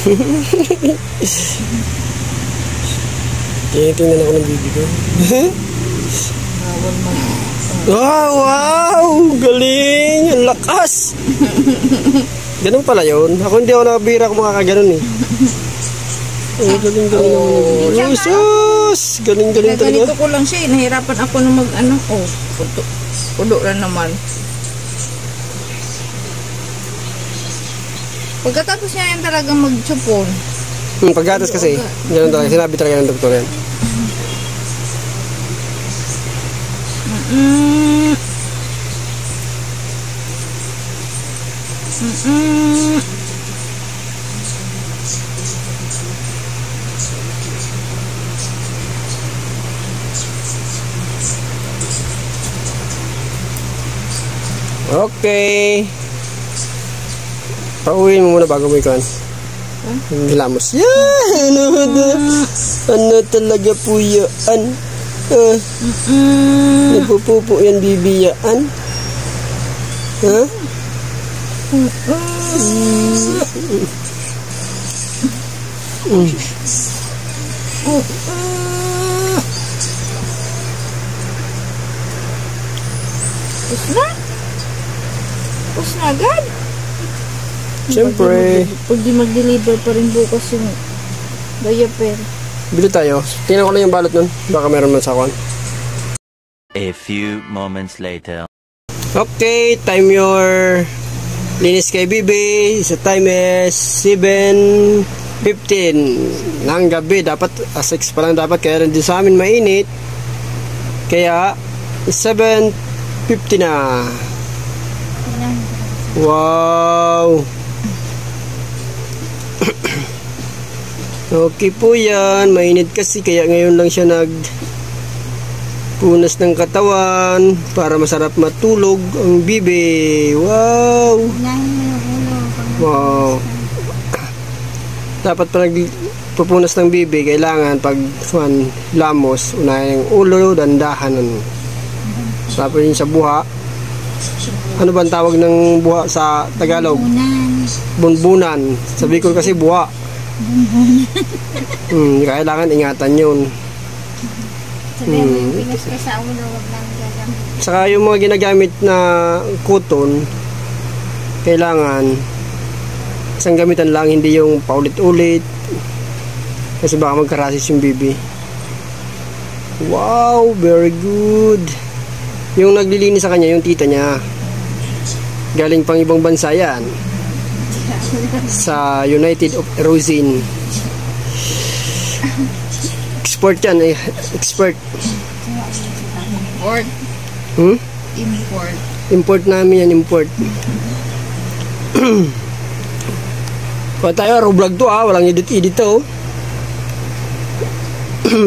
Tingnan ako ng bibi ko. Wow! Galing! Ang lakas! Ganun pala yun. Ako hindi ako nakabira kung makakaganon eh. Oh, galing naman. Jesus! Galing talaga. Ganito ko lang siya. Nahirapan ako na mag-ano. Oh, pudo lang naman. Pagkatapos niya yan talagang mag-chupon. Paggatas kasi. Ganun talaga. Sinabi talaga ng doktor yan. Okay. Pauwiin mo muna bago mo ikan. Gilamos. Yan! Ano talaga po yan? Nagpupupo yan bibiyaan. Ha? Tapos na? Tapos na agad? Siyempre. Pag di mag-deliver pa rin bukas yung diaper. Bili tayo. Tingnan ko lang yung balot nun. Baka meron man sa akin. A few moments later. Okay, time your linis kay Bibi. Sa time is 7:15 ng gabi. Dapat 6 pa lang dapat. Kaya rin din sa amin mainit. Kaya 7:50 na. Wow. Okay po yan. Mainit kasi kaya ngayon lang siya punas ng katawan para masarap matulog ang bibi. Wow. Wow. Dapat pag pupunas ng bibi, kailangan pag lamos, unahin yung ulo, dandahan. Tapos yun sa buha. Ano ba ang tawag ng buha sa Tagalog? Bunbunan. Sa Bicol kasi buha. Kailangan ingatan yun. Saka yung mga ginagamit na cotton, kailangan isang gamitan lang, hindi yung paulit-ulit kasi baka magkarasis yung bibi. Wow, very good. Yung naglilinis sa kanya, yung tita niya, galing pang ibang bansa yan, sa United of Rosin. Export yan eh. Export. Import. Import. Import namin yan, import. Kaya tayo, vlog to ah. Walang edit to.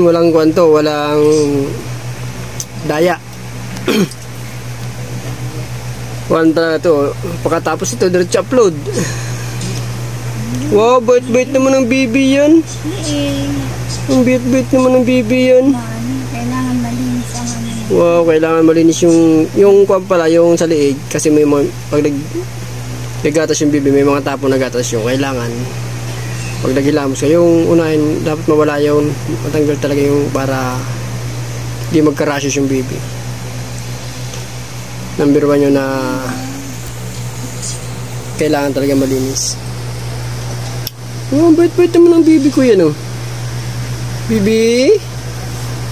Walang kwanto, walang daya. Wala to. Pagkatapos ito, diretso upload. Wow, bait-bait naman ng bibi yan. Ang bait-bait naman ng bibi yan. Kailangan malinis ang ano. Wow, kailangan malinis yung kwan pala, yung sa liig. Kasi may mga, pag nagatas yung bibi, may mga tapon nagatas yung kailangan. Pag naghilamos ka, yung unahin, dapat mawala yun. Matanggal talaga yung para di magka-rashes yung bibi. Number 1 yun na kailangan talaga malinis. Oh, bait-bait naman ang bibi ko yan, oh. Bibi?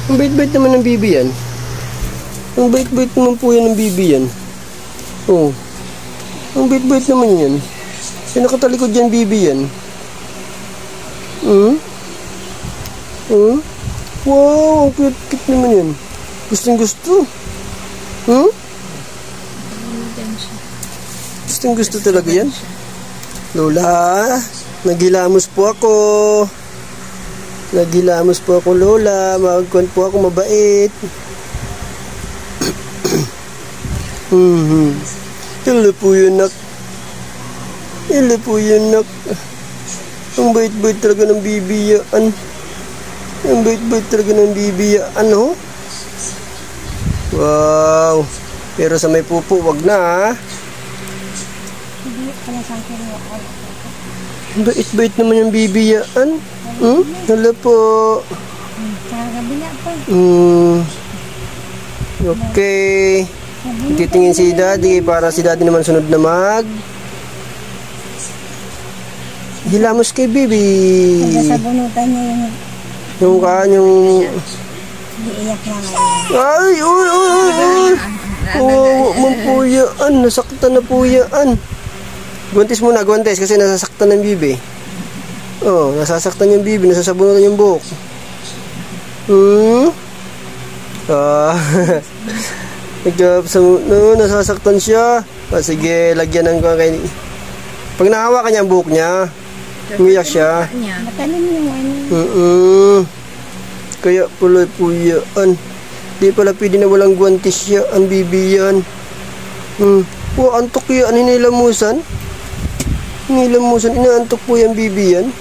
Ang bait-bait naman ng bibi yan. Ang bait-bait naman po yan ng bibi yan. Oh. Ang bait-bait naman yan. Yung nakatalikod yan, bibi yan. Wow, ang cute-cute naman yan. Gustong-gusto. Gustong-gusto talaga yan. Lola, naghilamos po ako. Naghilamos po ako, Lola. Magkuhan po ako mabait. Hello po yun, nak. Hello po yun, nak. Ang bait-bait talaga ng bibiyaan. Ang bait-bait talaga ng bibiyaan, ho. Wow. Pero sa may pupo, wag na, ha. Bait-bait naman yung bibi yan. Hala po. Sa kabila po. Okay. Titingin si daddy para si daddy naman sunod na hilamos kay bibi. Sabunutan niya Yung iiyak na ngayon. Ay, uy. Oo, po yan. Nasaktan na po yan. Guwantes muna, guwantes kasi nasasaktan ng bibi. Oh, nasasaktan yung bibi, nasasabunutan yung buhok. Nasasaktan siya. Sige, lagyan ng kay. Pag nahawakan niya ang buhok niya, umiyak siya. Matalim yung Kaya pala po yan. Di pala pwede na walang guwantes siya ang bibi yan. Antok yan, hinilamusan. Inaantok po yung bibi yan.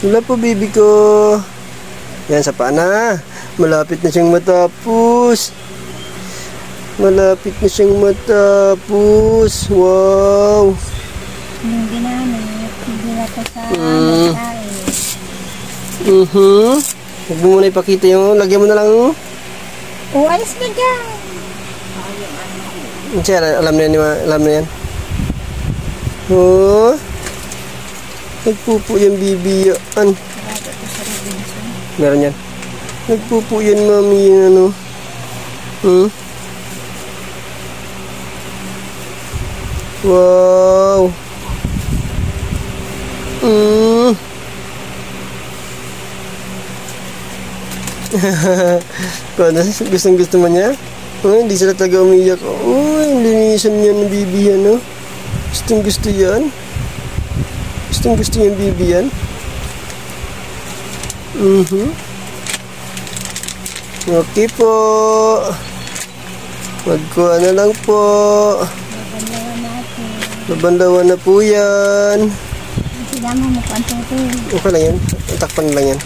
Wala po bibi ko. Yan, sa pana. Malapit na siyang matapos. Wow. Yung ginamit, hindi na ko sa basahin. Huwag mo muna ipakita yung, lagyan mo na lang. Alis na dyan. Siya, alam na yan. Nagpupo yung bibi yan. Meron yan. Nagpupo yan, mami, yung ano. Wow. Gusto mo niya? Hindi sila talaga umiyak. Linisan niya ng bibi yan, no? Gusto yan. Gusto yung bibi yan. Okay po. Magkuha na lang po. Labandawan na po yan. Sila mo magpantutin. Okay lang yan. Takpan lang yan.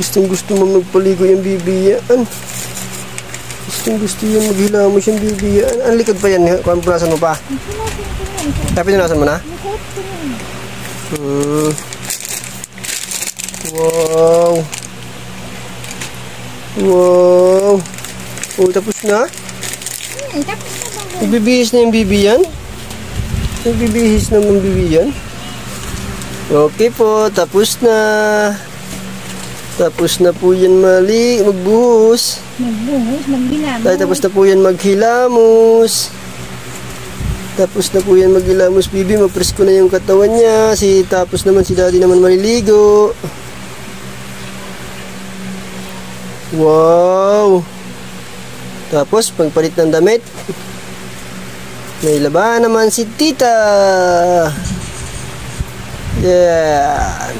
Gusto mo magpaligo yung bibi yan. Gusto yan maghilamos yung bibi yan. Ang likod pa yan. Kung punasan mo pa. Tapi punasan mo na? Wow. Tapos na? Tapos na ba? Nagbibihis na yung bibi yan? Nagbibihis na yung bibi yan? Okay po, tapos na. Tapos na po yan magbuhos. Maghilamos. Tapos na po yan maghilamos. Bibi, mapresko na yung katawan niya. Tapos naman si daddy naman maliligo. Wow. Tapos, pagpalit ng damit, may labahan naman si tita. Yan.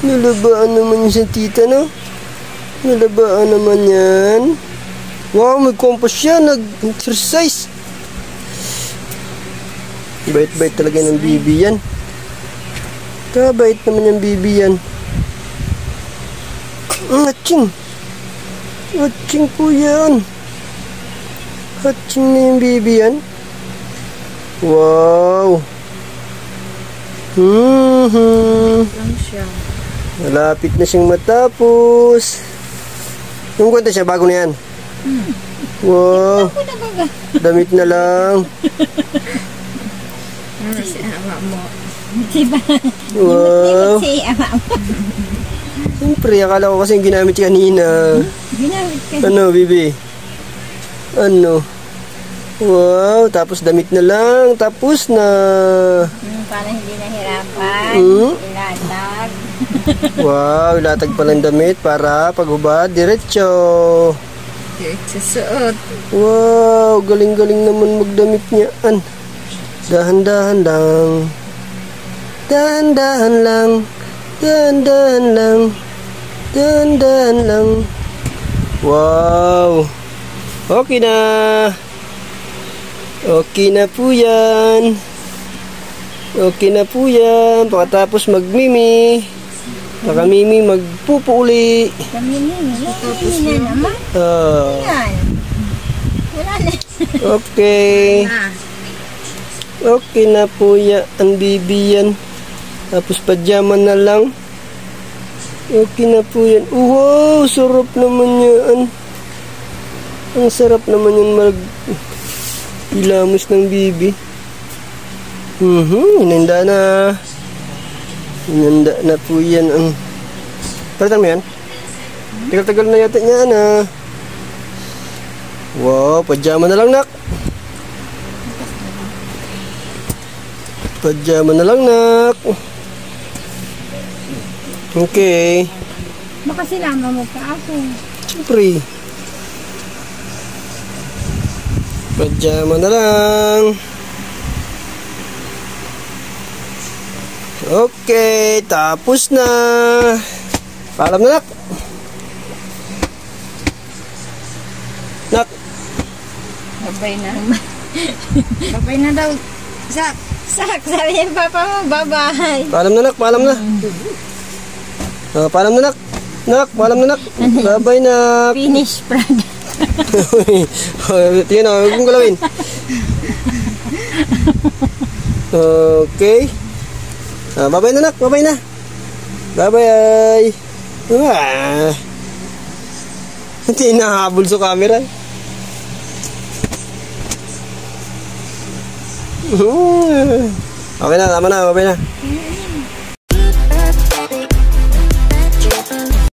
Nalabaan naman si tita, no? Nalabaan naman yan. Wow, may kompas siya. Nag-exercise. Bait-bait talaga ng bibi yan. Kabait naman yung bibi yan. Aching po yan. Aching na yung bibi yan. Wow. Lang siya. Malapit na siyang matapos. Yung kwenta siya, bago na yan. Wow. Damit na lang. Si ama mo. Diba? Wow. Si ama mo. Siyempre, akala ko kasi yung ginamit siya kanina. Ginamit ka. Ano, bibi? Ano? Wow, tapos damit na lang. Tapos na. Para hindi nahirapan. Ilatag. Wow, ilatag pala yung damit para paghubad, diretso. Susuot. Wow, galing-galing naman magdamit niyan. Dahan-dahan lang. Dahan-dahan lang. Dahan-dahan lang. Dahan-dahan lang. Wow. Okay na. Okay na po yan. Okay na po yan. Pagkatapos magmimi. Saka Mimi magpupo uli. Kami nini na naman. Yan. Wala na. Okay. Okay na po yan, ang bibi yan. Tapos pajama na lang. Okay na po yan. Wow, sarap naman yan. Ang sarap naman yan ilamos ng bibi. Inanda na. Inanda na po yan ang... Palitan mo yan? Tagal-tagal na yata niya na. Wow, pajama na lang nak. Pajama na lang nak. Okay. Baka silama mo pa ako. Siyempre. Pajama na lang. Okay, tapos na. Paalam na nak. Nak. Babay na. Babay na daw. Sak. Sak, sabi niya papa mo, bye-bye. Paalam na nak, paalam na. Paalam na nak. Nak, paalam na nak. Bye-bye nak. Finish product. Tingnan na, huwag mong galawin. Okay. Bye-bye na nak, bye-bye na. Bye-bye. Hindi nahabol sa camera. Okay na, tama na, bye-bye na.